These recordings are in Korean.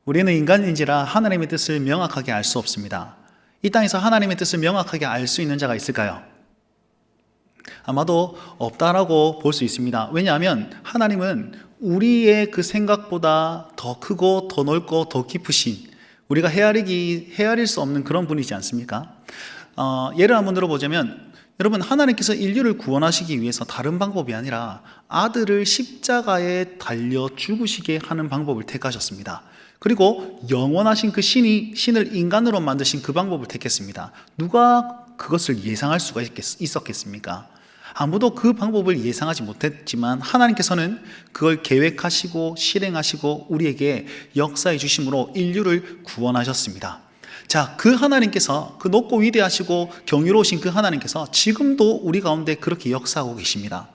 우리는 인간인지라 하나님의 뜻을 명확하게 알 수 없습니다. 이 땅에서 하나님의 뜻을 명확하게 알 수 있는 자가 있을까요? 아마도 없다라고 볼 수 있습니다. 왜냐하면 하나님은 우리의 그 생각보다 더 크고 더 넓고 더 깊으신, 우리가 헤아릴 수 없는 그런 분이지 않습니까? 예를 한번 들어보자면, 여러분, 하나님께서 인류를 구원하시기 위해서 다른 방법이 아니라 아들을 십자가에 달려 죽으시게 하는 방법을 택하셨습니다. 그리고 영원하신 그 신을 인간으로 만드신 그 방법을 택했습니다. 누가 그것을 예상할 수가 있었겠습니까? 아무도 그 방법을 예상하지 못했지만 하나님께서는 그걸 계획하시고 실행하시고 우리에게 역사해 주심으로 인류를 구원하셨습니다. 자, 그 하나님께서, 그 높고 위대하시고 경이로우신 그 하나님께서 지금도 우리 가운데 그렇게 역사하고 계십니다.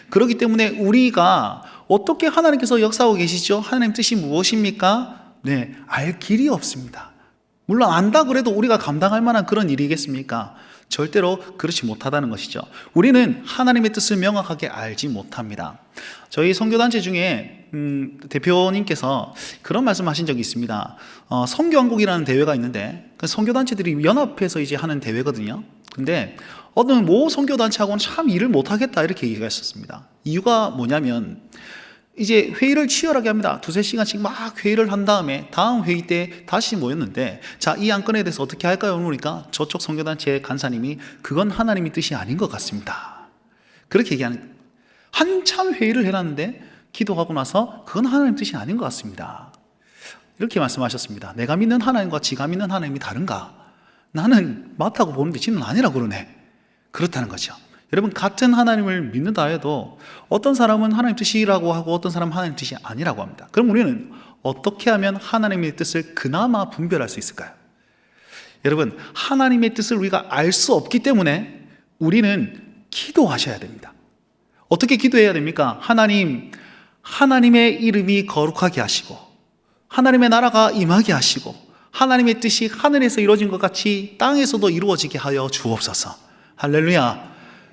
그렇기 때문에 우리가 어떻게 하나님께서 역사하고 계시죠? 하나님 뜻이 무엇입니까? 네, 알 길이 없습니다. 물론 안다 그래도 우리가 감당할 만한 그런 일이겠습니까? 절대로 그렇지 못하다는 것이죠. 우리는 하나님의 뜻을 명확하게 알지 못합니다. 저희 선교단체 중에 대표님께서 그런 말씀하신 적이 있습니다. 선교왕국이라는 대회가 있는데 그 선교단체들이 연합해서 이제 하는 대회거든요. 근데 어떤 모 선교단체하고는 참 일을 못하겠다 이렇게 얘기했었습니다. 이유가 뭐냐면 이제 회의를 치열하게 합니다. 2-3시간씩 막 회의를 한 다음에 다음 회의 때 다시 모였는데, 자, 이 안건에 대해서 어떻게 할까요? 그러니까 저쪽 선교단체 간사님이 그건 하나님의 뜻이 아닌 것 같습니다. 그렇게 얘기하는, 한참 회의를 해놨는데 기도하고 나서 그건 하나님 뜻이 아닌 것 같습니다. 이렇게 말씀하셨습니다. 내가 믿는 하나님과 지가 믿는 하나님이 다른가? 나는 맞다고 보는데 지는 아니라고 그러네. 그렇다는 거죠. 여러분, 같은 하나님을 믿는다 해도 어떤 사람은 하나님 뜻이라고 하고 어떤 사람은 하나님 뜻이 아니라고 합니다. 그럼 우리는 어떻게 하면 하나님의 뜻을 그나마 분별할 수 있을까요? 여러분, 하나님의 뜻을 우리가 알 수 없기 때문에 우리는 기도하셔야 됩니다. 어떻게 기도해야 됩니까? 하나님의 이름이 거룩하게 하시고 하나님의 나라가 임하게 하시고 하나님의 뜻이 하늘에서 이루어진 것 같이 땅에서도 이루어지게 하여 주옵소서. 할렐루야.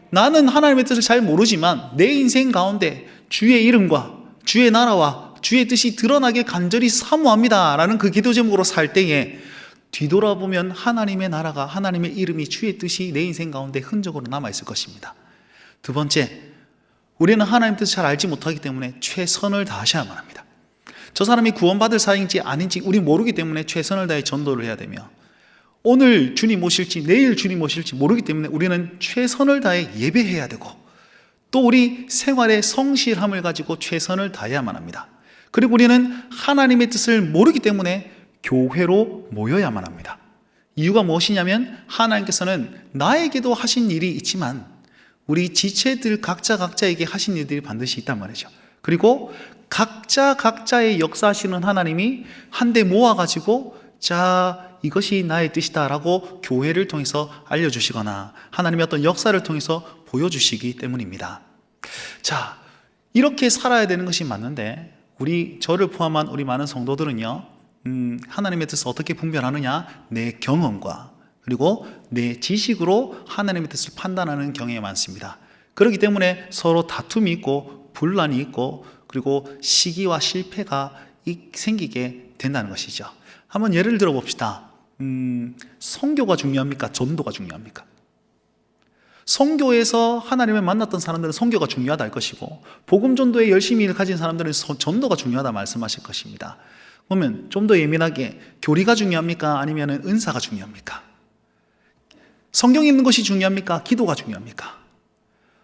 나는 하나님의 뜻을 잘 모르지만 내 인생 가운데 주의 이름과 주의 나라와 주의 뜻이 드러나길 간절히 사모합니다 라는 그 기도 제목으로 살 때에 뒤돌아보면 하나님의 나라가, 하나님의 이름이, 주의 뜻이 내 인생 가운데 흔적으로 남아있을 것입니다. 두 번째, 우리는 하나님의 뜻을 잘 알지 못하기 때문에 최선을 다하셔야만 합니다. 저 사람이 구원받을 사람인지 아닌지 우리 모르기 때문에 최선을 다해 전도를 해야 되며, 오늘 주님 오실지 내일 주님 오실지 모르기 때문에 우리는 최선을 다해 예배해야 되고, 또 우리 생활의 성실함을 가지고 최선을 다해야만 합니다. 그리고 우리는 하나님의 뜻을 모르기 때문에 교회로 모여야만 합니다. 이유가 무엇이냐면 하나님께서는 나에게도 하신 일이 있지만 우리 지체들 각자에게 하신 일들이 반드시 있단 말이죠. 그리고 각자의 역사하시는 하나님이 한데 모아가지고, 자, 이것이 나의 뜻이다 라고 교회를 통해서 알려주시거나 하나님의 어떤 역사를 통해서 보여주시기 때문입니다. 자, 이렇게 살아야 되는 것이 맞는데 저를 포함한 우리 많은 성도들은요, 하나님의 뜻을 어떻게 분별하느냐? 내 경험과 그리고 내 지식으로 하나님의 뜻을 판단하는 경향이 많습니다. 그렇기 때문에 서로 다툼이 있고 분란이 있고 그리고 시기와 실패가 생기게 된다는 것이죠. 한번 예를 들어 봅시다. 선교가 중요합니까? 전도가 중요합니까? 선교에서 하나님을 만났던 사람들은 선교가 중요하다 할 것이고, 복음 전도에 열심히 일 가진 사람들은 전도가 중요하다 말씀하실 것입니다. 그러면 좀 더 예민하게, 교리가 중요합니까? 아니면 은사가 중요합니까? 성경 읽는 것이 중요합니까? 기도가 중요합니까?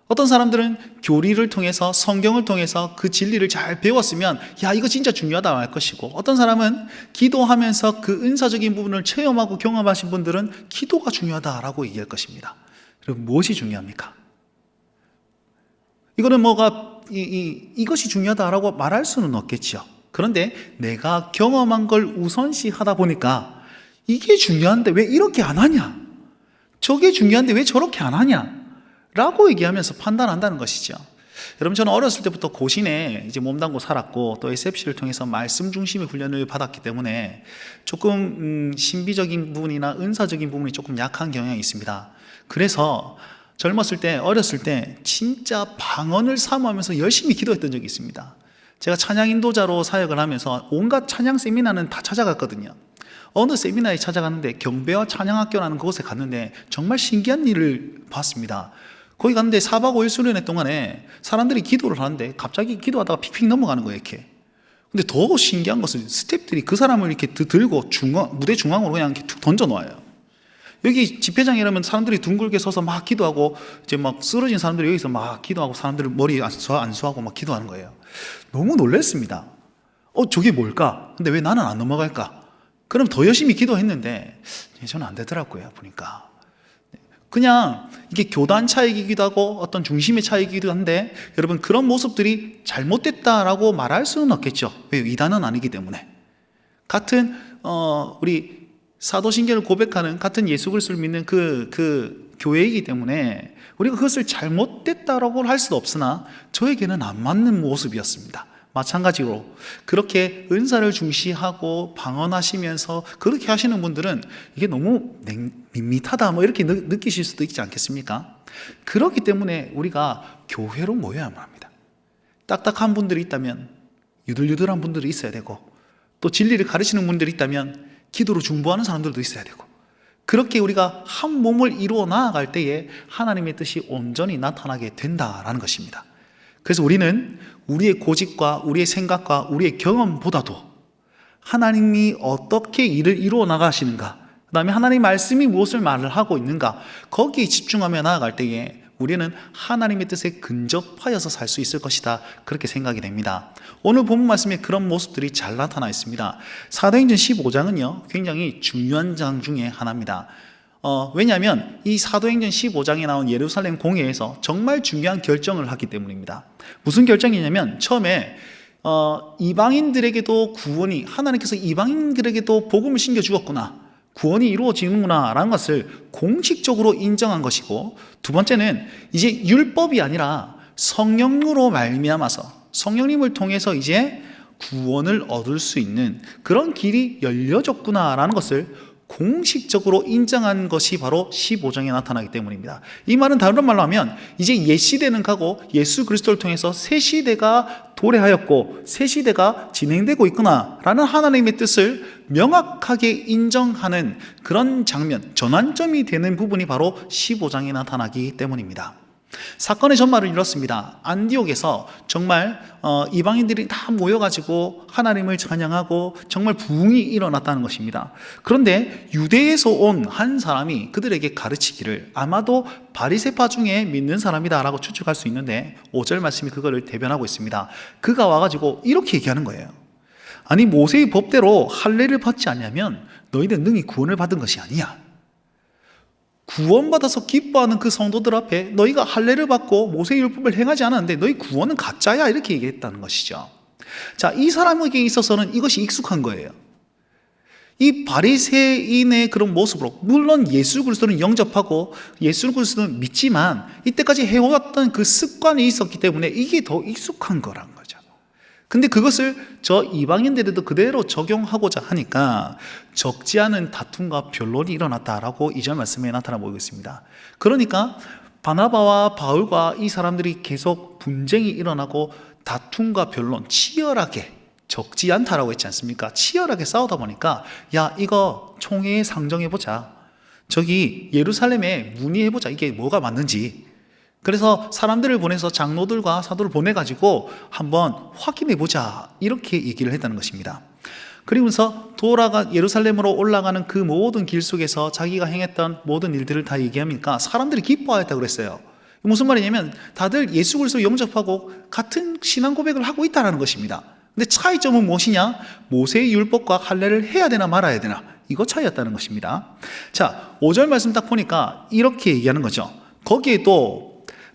어떤 사람들은 교리를 통해서, 성경을 통해서 그 진리를 잘 배웠으면 야, 이거 진짜 중요하다 할 것이고, 어떤 사람은 기도하면서 그 은사적인 부분을 체험하고 경험하신 분들은 기도가 중요하다라고 얘기할 것입니다. 그럼 무엇이 중요합니까? 이거는 이것이 중요하다라고 말할 수는 없겠죠. 그런데 내가 경험한 걸 우선시 하다 보니까 이게 중요한데 왜 이렇게 안 하냐? 저게 중요한데 왜 저렇게 안 하냐? 라고 얘기하면서 판단한다는 것이죠. 여러분, 저는 어렸을 때부터 고신에 이제 몸담고 살았고 또 SFC를 통해서 말씀 중심의 훈련을 받았기 때문에 조금 신비적인 부분이나 은사적인 부분이 조금 약한 경향이 있습니다. 그래서 어렸을 때 진짜 방언을 사모하면서 열심히 기도했던 적이 있습니다. 제가 찬양 인도자로 사역을 하면서 온갖 찬양 세미나는 다 찾아갔거든요. 어느 세미나에 찾아갔는데 경배와 찬양학교라는 그곳에 갔는데 정말 신기한 일을 봤습니다. 거기 갔는데 4박 5일 수련회 동안에 사람들이 기도를 하는데 갑자기 기도하다가 픽픽 넘어가는 거예요, 이렇게. 근데 더 신기한 것은 스태프들이 그 사람을 이렇게 들고 무대 중앙으로 그냥 이렇게 툭 던져 놓아요. 여기 집회장이라면 사람들이 둥글게 서서 막 기도하고 이제 막 쓰러진 사람들이 여기서 막 기도하고 사람들 머리 안수하고 막 기도하는 거예요. 너무 놀랐습니다. 저게 뭘까? 근데 왜 나는 안 넘어갈까? 그럼 더 열심히 기도했는데 저는 안 되더라고요, 보니까. 그냥 이게 교단 차이이기도 하고 어떤 중심의 차이이기도 한데 여러분 그런 모습들이 잘못됐다라고 말할 수는 없겠죠. 왜요? 이단은 아니기 때문에. 같은 우리 사도신경을 고백하는 같은 예수 그리스도를 믿는 그 교회이기 때문에 우리가 그것을 잘못됐다라고 할 수도 없으나 저에게는 안 맞는 모습이었습니다. 마찬가지로 그렇게 은사를 중시하고 방언하시면서 그렇게 하시는 분들은 이게 너무 밋밋하다 뭐 이렇게 느끼실 수도 있지 않겠습니까? 그렇기 때문에 우리가 교회로 모여야만 합니다. 딱딱한 분들이 있다면 유들유들한 분들이 있어야 되고 또 진리를 가르치는 분들이 있다면 기도로 중보하는 사람들도 있어야 되고 그렇게 우리가 한 몸을 이루어 나아갈 때에 하나님의 뜻이 온전히 나타나게 된다라는 것입니다. 그래서 우리는 우리의 고집과 우리의 생각과 우리의 경험보다도 하나님이 어떻게 일을 이루어 나가시는가, 그 다음에 하나님의 말씀이 무엇을 말을 하고 있는가, 거기에 집중하며 나아갈 때에 우리는 하나님의 뜻에 근접하여서 살 수 있을 것이다, 그렇게 생각이 됩니다. 오늘 본문 말씀에 그런 모습들이 잘 나타나 있습니다. 사도행전 15장은요 굉장히 중요한 장 중에 하나입니다. 왜냐하면 이 사도행전 15장에 나온 예루살렘 공회에서 정말 중요한 결정을 하기 때문입니다. 무슨 결정이냐면 처음에 이방인들에게도 구원이, 하나님께서 이방인들에게도 복음을 심겨주었구나, 구원이 이루어지는구나 라는 것을 공식적으로 인정한 것이고, 두 번째는 이제 율법이 아니라 성령으로 말미암아서 성령님을 통해서 이제 구원을 얻을 수 있는 그런 길이 열려졌구나 라는 것을 공식적으로 인정한 것이 바로 15장에 나타나기 때문입니다. 이 말은 다른 말로 하면 이제 옛 시대는 가고 예수 그리스도를 통해서 새 시대가 도래하였고 새 시대가 진행되고 있구나 라는 하나님의 뜻을 명확하게 인정하는 그런 장면, 전환점이 되는 부분이 바로 15장에 나타나기 때문입니다. 사건의 전말을 이렇습니다. 안디옥에서 정말 이방인들이 다 모여가지고 하나님을 찬양하고 정말 부흥이 일어났다는 것입니다. 그런데 유대에서 온 한 사람이 그들에게 가르치기를 아마도 바리새파 중에 믿는 사람이다 라고 추측할 수 있는데 5절 말씀이 그거를 대변하고 있습니다. 그가 와가지고 이렇게 얘기하는 거예요. 아니 모세의 법대로 할례를 받지 않냐면 너희는 능히 구원을 받은 것이 아니야. 구원받아서 기뻐하는 그 성도들 앞에 너희가 할례를 받고 모세의 율법을 행하지 않았는데 너희 구원은 가짜야, 이렇게 얘기했다는 것이죠. 자, 이 사람에게 있어서는 이것이 익숙한 거예요. 이 바리새인의 그런 모습으로, 물론 예수 그리스도는 영접하고 예수 그리스도는 믿지만 이때까지 해왔던 그 습관이 있었기 때문에 이게 더 익숙한 거란 거죠. 근데 그것을 저 이방인들에도 그대로 적용하고자 하니까 적지 않은 다툼과 변론이 일어났다라고 2절 말씀에 나타나 보이고 있습니다. 그러니까 바나바와 바울과 이 사람들이 계속 분쟁이 일어나고 다툼과 변론 치열하게, 적지 않다라고 했지 않습니까? 치열하게 싸우다 보니까 야, 이거 총회에 상정해보자, 저기 예루살렘에 문의해보자, 이게 뭐가 맞는지. 그래서 사람들을 보내서 장로들과 사도를 보내가지고 한번 확인해보자, 이렇게 얘기를 했다는 것입니다. 그러면서 예루살렘으로 올라가는 그 모든 길 속에서 자기가 행했던 모든 일들을 다 얘기하니까 사람들이 기뻐하였다고 그랬어요. 무슨 말이냐면 다들 예수 그리스도를 영접하고 같은 신앙 고백을 하고 있다는 것입니다. 근데 차이점은 무엇이냐? 모세의 율법과 할례를 해야 되나 말아야 되나, 이거 차이였다는 것입니다. 자, 5절 말씀 딱 보니까 이렇게 얘기하는 거죠. 거기에 또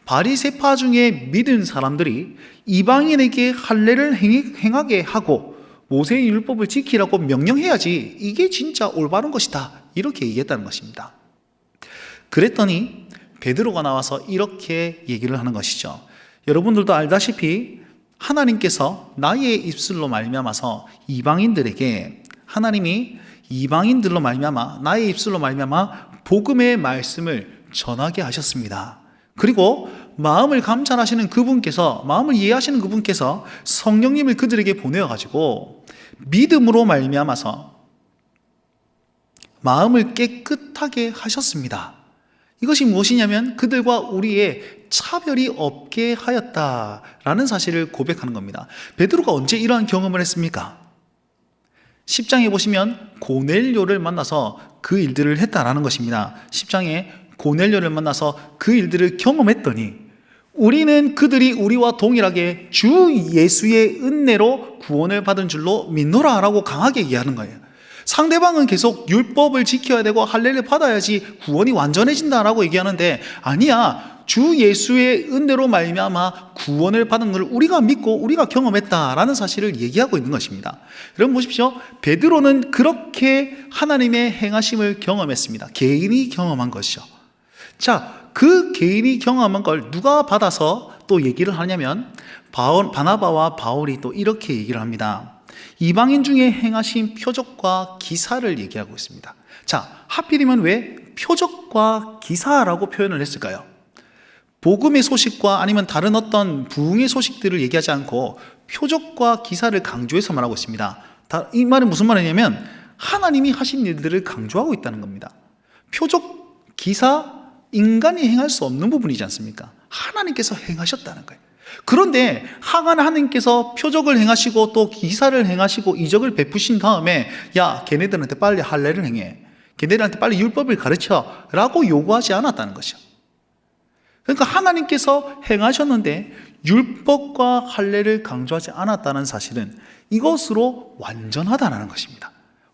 바리새파 중에 믿은 사람들이 이방인에게 할례를 행하게 하고 모세의 율법을 지키라고 명령해야지 이게 진짜 올바른 것이다, 이렇게 얘기했다는 것입니다. 그랬더니 베드로가 나와서 이렇게 얘기를 하는 것이죠. 여러분들도 알다시피 하나님께서 나의 입술로 말미암아서 이방인들에게, 하나님이 이방인들로 말미암아 나의 입술로 말미암아 복음의 말씀을 전하게 하셨습니다. 그리고 마음을 감찰하시는 그분께서, 마음을 이해하시는 그분께서 성령님을 그들에게 보내어가지고 믿음으로 말미암아서 마음을 깨끗하게 하셨습니다. 이것이 무엇이냐면 그들과 우리의 차별이 없게 하였다라는 사실을 고백하는 겁니다. 베드로가 언제 이러한 경험을 했습니까? 10장에 보시면 고넬료를 만나서 그 일들을 했다라는 것입니다. 10장에 고넬료를 만나서 그 일들을 경험했더니 우리는 그들이 우리와 동일하게 주 예수의 은혜로 구원을 받은 줄로 믿노라 라고 강하게 얘기하는 거예요. 상대방은 계속 율법을 지켜야 되고 할례를 받아야지 구원이 완전해진다라고 얘기하는데, 아니야, 주 예수의 은혜로 말미암아 구원을 받은 걸 우리가 믿고 우리가 경험했다라는 사실을 얘기하고 있는 것입니다. 여러분 보십시오. 베드로는 그렇게 하나님의 행하심을 경험했습니다. 개인이 경험한 것이죠. 자, 그 개인이 경험한 걸 누가 받아서 또 얘기를 하냐면 바나바와 바울이 또 이렇게 얘기를 합니다. 이방인 중에 행하신 표적과 기사를 얘기하고 있습니다. 자, 하필이면 왜 표적과 기사라고 표현을 했을까요? 복음의 소식과 아니면 다른 어떤 부흥의 소식들을 얘기하지 않고 표적과 기사를 강조해서 말하고 있습니다. 이 말은 무슨 말이냐면 하나님이 하신 일들을 강조하고 있다는 겁니다. 표적, 기사, 인간이 행할 수 없는 부분이지 않습니까? 하나님께서 행하셨다는 거예요. 그런데 하나님께서 표적을 행하시고 또 기사를 행하시고 이적을 베푸신 다음에 야, 걔네들한테 빨리 할례를 행해, 걔네들한테 빨리 율법을 가르쳐 라고 요구하지 않았다는 것이죠. 그러니까 하나님께서 행하셨는데 율법과 할례를 강조하지 않았다는 사실은 이것으로 완전하다는 것입니다.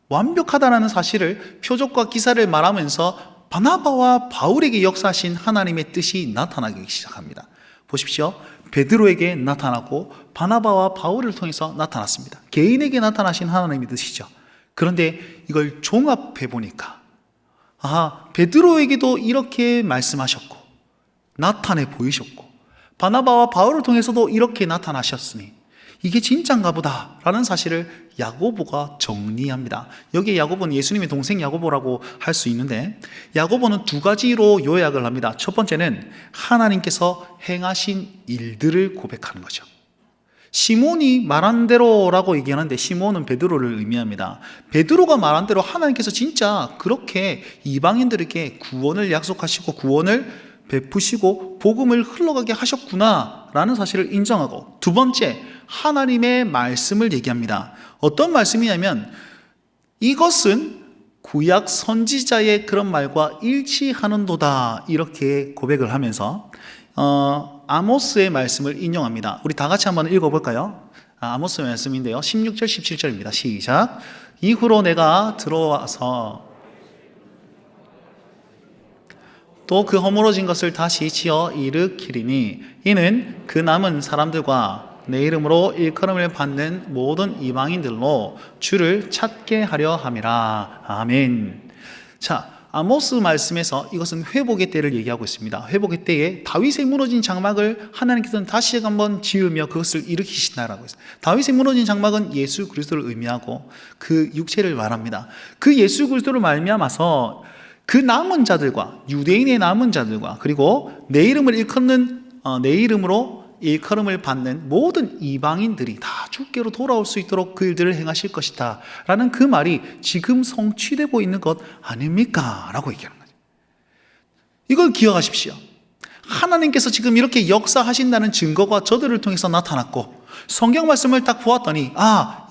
완벽하다는 사실을 표적과 기사를 말하면서 바나바와 바울에게 역사하신 하나님의 뜻이 나타나기 시작합니다. 보십시오. 베드로에게 나타나고 바나바와 바울을 통해서 나타났습니다. 개인에게 나타나신 하나님의 뜻이죠. 그런데 이걸 종합해 보니까 베드로에게도 이렇게 말씀하셨고 나타내 보이셨고 바나바와 바울을 통해서도 이렇게 나타나셨으니 이게 진짜인가 보다 라는 사실을 야고보가 정리합니다. 여기에 야고보는 예수님의 동생 야고보라고 할 수 있는데, 야고보는 두 가지로 요약을 합니다. 첫 번째는 하나님께서 행하신 일들을 고백하는 거죠. 시몬이 말한 대로라고 얘기하는데 시몬은 베드로를 의미합니다. 베드로가 말한 대로 하나님께서 진짜 그렇게 이방인들에게 구원을 약속하시고 구원을 베푸시고 복음을 흘러가게 하셨구나 라는 사실을 인정하고, 두 번째, 하나님의 말씀을 얘기합니다. 어떤 말씀이냐면 이것은 구약 선지자의 그런 말과 일치하는도다 이렇게 고백을 하면서 아모스의 말씀을 인용합니다. 우리 다 같이 한번 읽어볼까요? 아모스의 말씀인데요, 16절 17절입니다. 시작. 이후로 내가 들어와서 또 그 허물어진 것을 다시 지어 일으키리니 이는 그 남은 사람들과 내 이름으로 일컬음을 받는 모든 이방인들로 주를 찾게 하려 함이라. 아멘. 자, 아모스 말씀에서 이것은 회복의 때를 얘기하고 있습니다. 회복의 때에 다윗의 무너진 장막을 하나님께서는 다시 한번 지으며 그것을 일으키신다라고 했어요. 다윗의 무너진 장막은 예수 그리스도를 의미하고 그 육체를 말합니다. 그 예수 그리스도를 말미암아서 그 남은 자들과, 유대인의 남은 자들과, 그리고 내 이름을 내 이름으로 일컬음을 받는 모든 이방인들이 다 주께로 돌아올 수 있도록 그 일들을 행하실 것이다 라는 그 말이 지금 성취되고 있는 것 아닙니까? 라고 얘기하는 거죠. 이걸 기억하십시오. 하나님께서 지금 이렇게 역사하신다는 증거가 저들을 통해서 나타났고, 성경 말씀을 딱 보았더니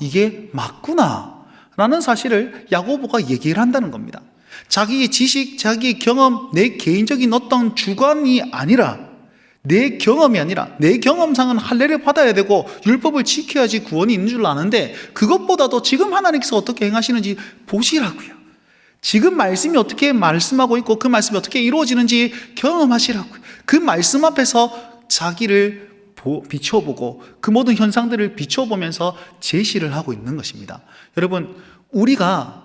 이게 맞구나 라는 사실을 야고보가 얘기를 한다는 겁니다. 자기의 지식, 자기의 경험, 내 개인적인 어떤 주관이 아니라, 내 경험이 아니라 내 경험상은 할례를 받아야 되고 율법을 지켜야지 구원이 있는 줄 아는데, 그것보다도 지금 하나님께서 어떻게 행하시는지 보시라고요. 지금 말씀이 어떻게 말씀하고 있고 그 말씀이 어떻게 이루어지는지 경험하시라고요. 그 말씀 앞에서 자기를 비춰보고 그 모든 현상들을 비춰보면서 제시를 하고 있는 것입니다. 여러분, 우리가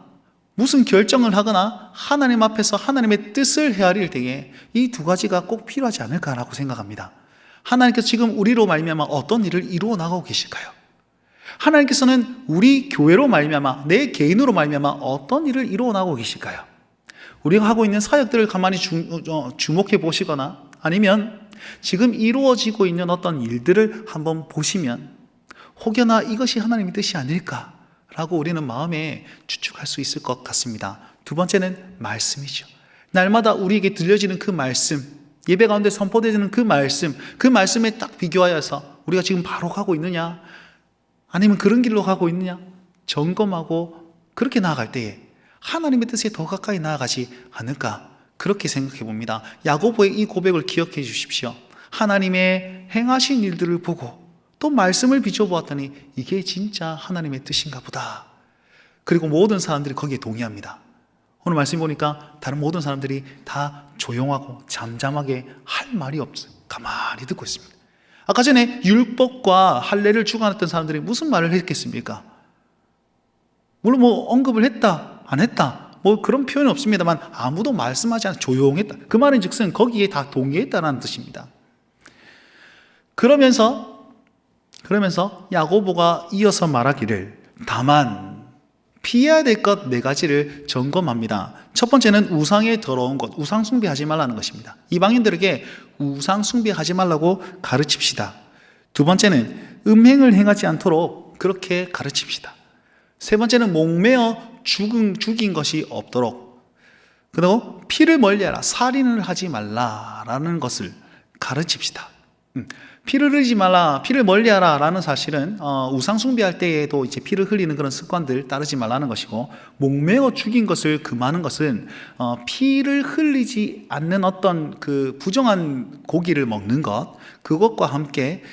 무슨 결정을 하거나 하나님 앞에서 하나님의 뜻을 헤아릴 때에 이 두 가지가 꼭 필요하지 않을까라고 생각합니다. 하나님께서 지금 우리로 말미암아 어떤 일을 이루어 나가고 계실까요? 하나님께서는 우리 교회로 말미암아, 내 개인으로 말미암아 어떤 일을 이루어 나가고 계실까요? 우리가 하고 있는 사역들을 가만히 주목해 보시거나, 아니면 지금 이루어지고 있는 어떤 일들을 한번 보시면 혹여나 이것이 하나님의 뜻이 아닐까라고 우리는 마음에 추측할 수 있을 것 같습니다. 두 번째는 말씀이죠. 날마다 우리에게 들려지는 그 말씀, 예배 가운데 선포되는 그 말씀에 딱 비교하여서 우리가 지금 바로 가고 있느냐, 아니면 그런 길로 가고 있느냐 점검하고 그렇게 나아갈 때에 하나님의 뜻에 더 가까이 나아가지 않을까, 그렇게 생각해 봅니다. 야고보의 이 고백을 기억해 주십시오. 하나님의 행하신 일들을 보고 또 말씀을 비춰보았더니 이게 진짜 하나님의 뜻인가 보다. 그리고 모든 사람들이 거기에 동의합니다. 오늘 말씀 보니까 다른 모든 사람들이 다 조용하고 잠잠하게 할 말이 없어요. 가만히 듣고 있습니다. 아까 전에 율법과 할례를 주관했던 사람들이 무슨 말을 했겠습니까? 물론 언급을 했다 안 했다 그런 표현은 없습니다만 아무도 말씀하지 않아 조용했다. 그 말은 즉슨 거기에 다 동의했다는 뜻입니다. 그러면서 야고보가 이어서 말하기를 다만 피해야 될 것 네 가지를 점검합니다. 첫 번째는 우상의 더러운 것, 우상 숭배하지 말라는 것입니다. 이방인들에게 우상 숭배하지 말라고 가르칩시다. 두 번째는 음행을 행하지 않도록 그렇게 가르칩시다. 세 번째는 목매어 죽인 것이 없도록, 그리고 피를 멀리하라, 살인을 하지 말라라는 것을 가르칩시다. 피를 흘리지 말라, 피를 멀리하라 라는 사실은 우상 숭배할 때에도 이제 피를 흘리는 그런 습관들 따르지 말라는 것이고, 목매어 죽인 것을 금하는 것은 피를 흘리지 않는 어떤 그 부정한 고기를 먹는 것, 그것과 함께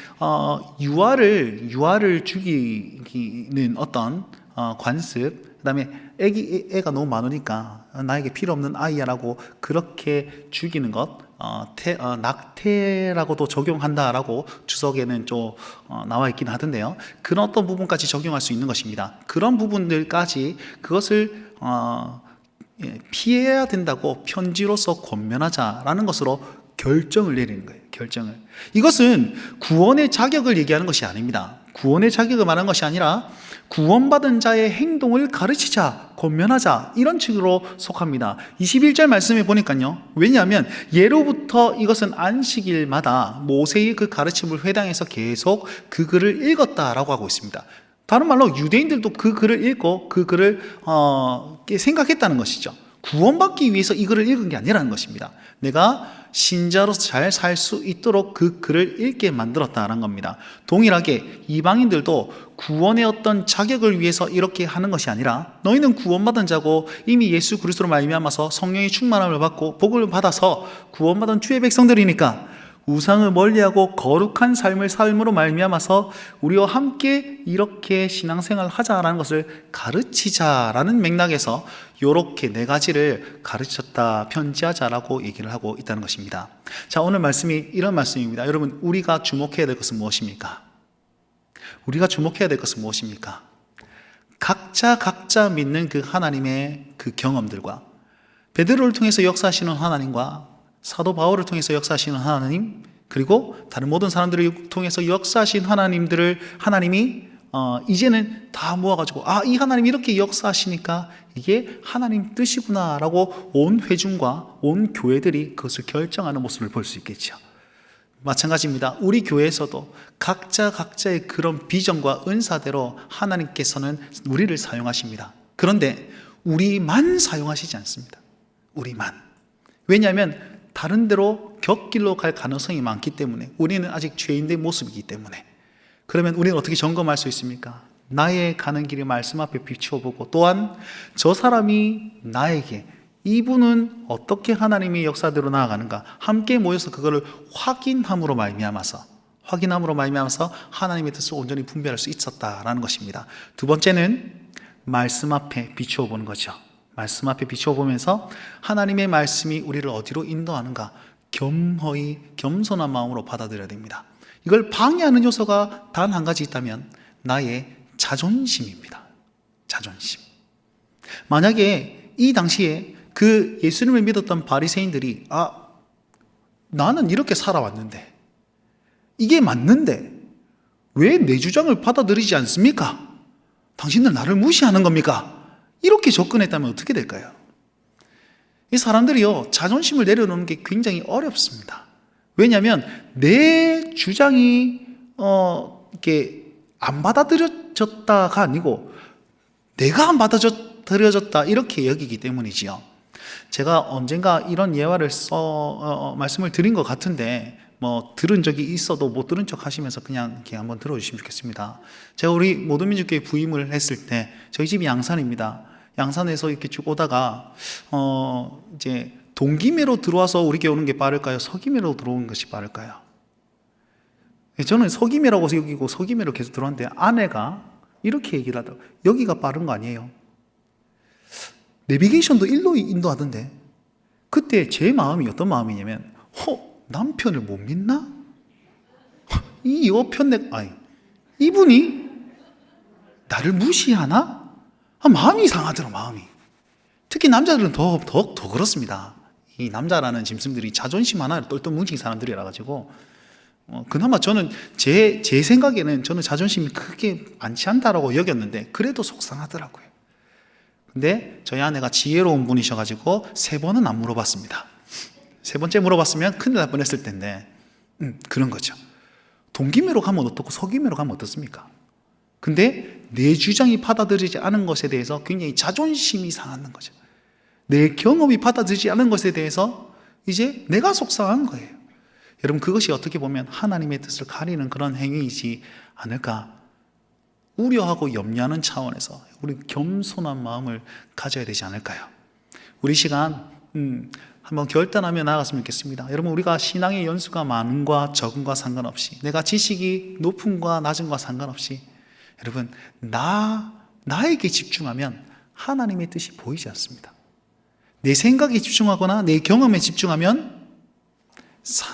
유아를 죽이는 어떤 관습, 그 다음에 애가 너무 많으니까 나에게 필요 없는 아이야라고 그렇게 죽이는 것, 낙태라고도 적용한다라고 주석에는 좀 나와 있긴 하던데요. 그런 어떤 부분까지 적용할 수 있는 것입니다. 그런 부분들까지 그것을 피해야 된다고 편지로서 권면하자라는 것으로 결정을 내리는 거예요. 결정을. 이것은 구원의 자격을 얘기하는 것이 아닙니다. 구원의 자격을 말하는 것이 아니라 구원받은 자의 행동을 가르치자, 권면하자, 이런 식으로 속합니다. 21절 말씀에 보니까요. 왜냐하면 예로부터 이것은 안식일마다 모세의 그 가르침을 회당에서 계속 그 글을 읽었다라고 하고 있습니다. 다른 말로 유대인들도 그 글을 읽고 그 글을 생각했다는 것이죠. 구원받기 위해서 이 글을 읽은 게 아니라는 것입니다. 내가 신자로서 잘 살 수 있도록 그 글을 읽게 만들었다는 겁니다. 동일하게 이방인들도 구원의 어떤 자격을 위해서 이렇게 하는 것이 아니라, 너희는 구원받은 자고 이미 예수 그리스도로 말미암아서 성령의 충만함을 받고 복을 받아서 구원받은 주의 백성들이니까 우상을 멀리하고 거룩한 삶을 삶으로 말미암아서 우리와 함께 이렇게 신앙생활을 하자라는 것을 가르치자라는 맥락에서 이렇게 네 가지를 가르쳤다, 편지하자라고 얘기를 하고 있다는 것입니다. 자, 오늘 말씀이 이런 말씀입니다. 여러분, 우리가 주목해야 될 것은 무엇입니까? 우리가 주목해야 될 것은 무엇입니까? 각자 믿는 그 하나님의 그 경험들과 베드로를 통해서 역사하시는 하나님과 사도 바울을 통해서 역사하시는 하나님, 그리고 다른 모든 사람들을 통해서 역사하신 하나님이 이제는 다 모아가지고 이 하나님이 이렇게 역사하시니까 이게 하나님 뜻이구나 라고 온 회중과 온 교회들이 그것을 결정하는 모습을 볼 수 있겠죠. 마찬가지입니다. 우리 교회에서도 각자의 그런 비전과 은사대로 하나님께서는 우리를 사용하십니다. 그런데 우리만 사용하시지 않습니다. 우리만. 왜냐하면 다른 데로 곁길로 갈 가능성이 많기 때문에, 우리는 아직 죄인의 모습이기 때문에. 그러면 우리는 어떻게 점검할 수 있습니까? 나의 가는 길이 말씀 앞에 비추어보고, 또한 저 사람이 나에게 이분은 어떻게 하나님의 역사대로 나아가는가 함께 모여서 그거를 확인함으로 말미암아서 하나님의 뜻을 온전히 분별할 수 있었다라는 것입니다. 두 번째는 말씀 앞에 비추어보는 거죠. 말씀 앞에 비추어보면서 하나님의 말씀이 우리를 어디로 인도하는가 겸허히 겸손한 마음으로 받아들여야 됩니다. 이걸 방해하는 요소가 단 한 가지 있다면 나의 자존심입니다. 자존심. 만약에 이 당시에 그 예수님을 믿었던 바리새인들이 나는 이렇게 살아왔는데 이게 맞는데 왜 내 주장을 받아들이지 않습니까? 당신들 나를 무시하는 겁니까? 이렇게 접근했다면 어떻게 될까요? 이 사람들이요, 자존심을 내려놓는 게 굉장히 어렵습니다. 왜냐하면 내 주장이 이렇게 안 받아들여졌다가 아니고 내가 안 받아들여졌다 이렇게 여기기 때문이지요. 제가 언젠가 이런 예화를 말씀을 드린 것 같은데 들은 적이 있어도 못 들은 척 하시면서 그냥 이렇게 한번 들어주시면 좋겠습니다. 제가 우리 모든민족교회 부임을 했을 때 저희 집이 양산입니다. 양산에서 이렇게 쭉 오다가 이제 동기매로 들어와서 우리 교회 오는 게 빠를까요? 서기매로 들어오는 것이 빠를까요? 저는 서기매라고 여기고 서기매로 계속 들어왔는데 아내가 이렇게 얘기를 하더라고요. 여기가 빠른 거 아니에요? 내비게이션도 일로 인도하던데. 그때 제 마음이 어떤 마음이냐면 남편을 못 믿나? 이 여편네 이분이 나를 무시하나? 마음이 이상하더라. 마음이. 특히 남자들은 더 그렇습니다. 이 남자라는 짐승들이 자존심 하나를 똘똘 뭉친 사람들이라 가지고 그나마 저는 제 생각에는 저는 자존심이 크게 많지 않다라고 여겼는데 그래도 속상하더라고요. 근데 저희 아내가 지혜로운 분이셔가지고 3번은 안 물어봤습니다. 3번째 물어봤으면 큰일 날 뻔했을 텐데 그런 거죠. 동기매로 가면 어떻고 서기매로 가면 어떻습니까? 근데 내 주장이 받아들이지 않은 것에 대해서 굉장히 자존심이 상하는 거죠. 내 경험이 받아들이지 않은 것에 대해서 이제 내가 속상한 거예요. 여러분 그것이 어떻게 보면 하나님의 뜻을 가리는 그런 행위이지 않을까? 우려하고 염려하는 차원에서 우리 겸손한 마음을 가져야 되지 않을까요? 우리 시간 한번 결단하며 나아갔으면 좋겠습니다. 여러분 우리가 신앙의 연수가 많은과 적은과 상관없이 내가 지식이 높음과 낮음과 상관없이 여러분 나에게 집중하면 하나님의 뜻이 보이지 않습니다. 내 생각에 집중하거나 내 경험에 집중하면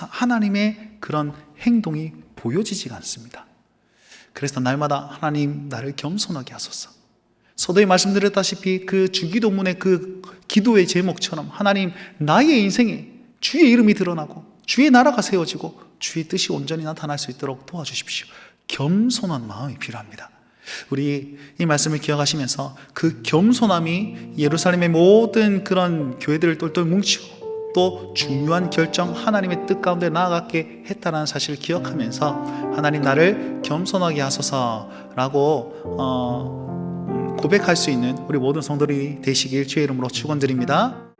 하나님의 그런 행동이 보여지지가 않습니다. 그래서 날마다 하나님 나를 겸손하게 하소서. 서두에 말씀드렸다시피 그 주기도문의 그 기도의 제목처럼 하나님 나의 인생에 주의 이름이 드러나고 주의 나라가 세워지고 주의 뜻이 온전히 나타날 수 있도록 도와주십시오. 겸손한 마음이 필요합니다. 우리 이 말씀을 기억하시면서 그 겸손함이 예루살렘의 모든 그런 교회들을 똘똘 뭉치고 또 중요한 결정 하나님의 뜻 가운데 나아가게 했다는 사실을 기억하면서 하나님 나를 겸손하게 하소서라고 고백할 수 있는 우리 모든 성도들이 되시길 주의 이름으로 축원드립니다.